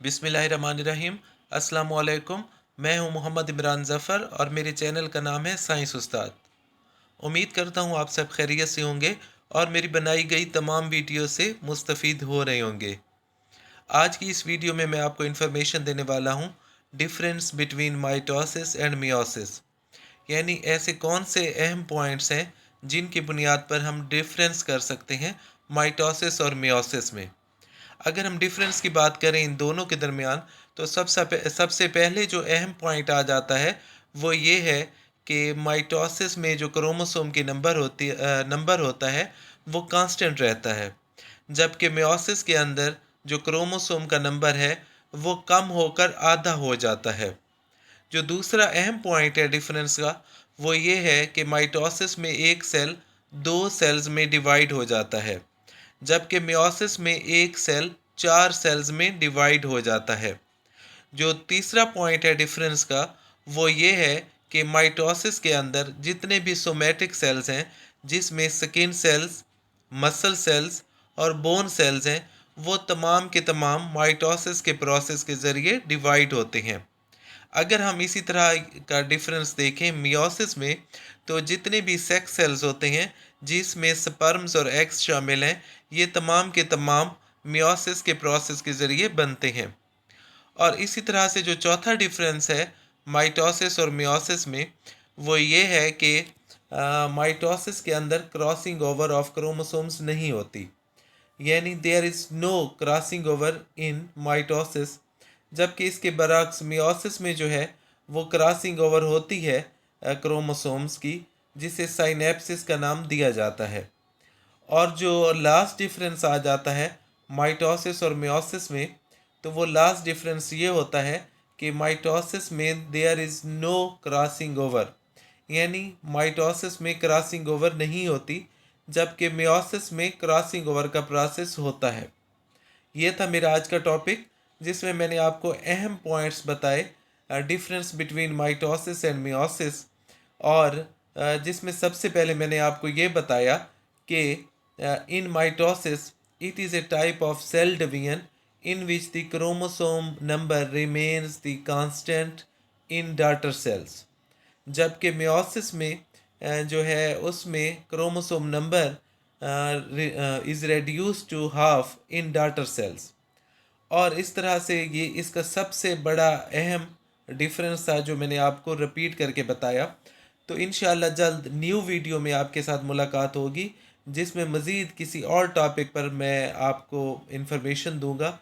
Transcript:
बिस्मिल्लाहिर्रहमानिर्रहीम। अस्सलाम वालेकुम। मैं हूं मोहम्मद इमरान ज़फ़र और मेरे चैनल का नाम है साइंस उस्ताद। उम्मीद करता हूं आप सब खैरियत से होंगे और मेरी बनाई गई तमाम वीडियो से मुस्तफ़ीद हो रहे होंगे। आज की इस वीडियो में मैं आपको इन्फॉर्मेशन देने वाला हूं difference between mitosis and meiosis, यानी ऐसे कौन से अहम पॉइंट्स हैं जिनकी बुनियाद पर हम डिफरेंस कर सकते हैं माइटोसिस और मियोसिस में। अगर हम डिफरेंस की बात करें इन दोनों के दरमियान, तो सबसे पहले जो अहम पॉइंट आ जाता है वो ये है कि माइटोसिस में जो क्रोमोसोम की नंबर होता है वो कांस्टेंट रहता है, जबकि मियोसिस के अंदर जो क्रोमोसोम का नंबर है वो कम होकर आधा हो जाता है। जो दूसरा अहम पॉइंट है डिफरेंस का, वो ये है कि माइटोसिस में एक सेल दो सेल्स में डिवाइड हो जाता है, जबकि मियोसिस में एक सेल चार सेल्स में डिवाइड हो जाता है। जो तीसरा पॉइंट है डिफरेंस का, वो ये है कि माइटोसिस के अंदर जितने भी सोमैटिक सेल्स हैं, जिसमें स्किन सेल्स, मसल सेल्स और बोन सेल्स हैं, वो तमाम के तमाम माइटोसिस के प्रोसेस के ज़रिए डिवाइड होते हैं। अगर हम इसी तरह का डिफरेंस देखें मियोसिस में, तो जितने भी सेक्स सेल्स होते हैं जिसमें स्पर्म्स और एग्स शामिल हैं, ये तमाम के तमाम मियोसिस के प्रोसेस के ज़रिए बनते हैं। और इसी तरह से जो चौथा डिफरेंस है माइटोसिस और मियोसिस में, वो ये है कि माइटोसिस के अंदर क्रॉसिंग ओवर ऑफ क्रोमोसोम्स नहीं होती, यानी there is no crossing over in mitosis. जबकि इसके बरक्स मियोसिस में जो है वो क्रॉसिंग ओवर होती है क्रोमोसोम्स की, जिसे साइनेप्सिस का नाम दिया जाता है। और जो लास्ट डिफरेंस आ जाता है माइटोसिस और मियोसिस में, तो वो लास्ट डिफरेंस ये होता है कि माइटोसिस में there is no crossing over, यानी माइटोसिस में क्रॉसिंग ओवर नहीं होती, जबकि मियोसिस में क्रॉसिंग ओवर का प्रोसेस होता है। ये था मेरा आज का टॉपिक, जिसमें मैंने आपको अहम पॉइंट्स बताए difference between mitosis and meiosis. और जिसमें सबसे पहले मैंने आपको ये बताया कि in mitosis it is a type of cell division in which the chromosome number remains the constant in daughter cells, जबकि मियोसिस में जो है उसमें chromosome number is reduce to half in daughter cells. और इस तरह से ये इसका सबसे बड़ा अहम डिफरेंस था जो मैंने आपको रिपीट करके बताया। तो इंशाल्लाह जल्द न्यू वीडियो में आपके साथ मुलाकात होगी, जिसमें मज़ीद किसी और टॉपिक पर मैं आपको इन्फॉर्मेशन दूंगा।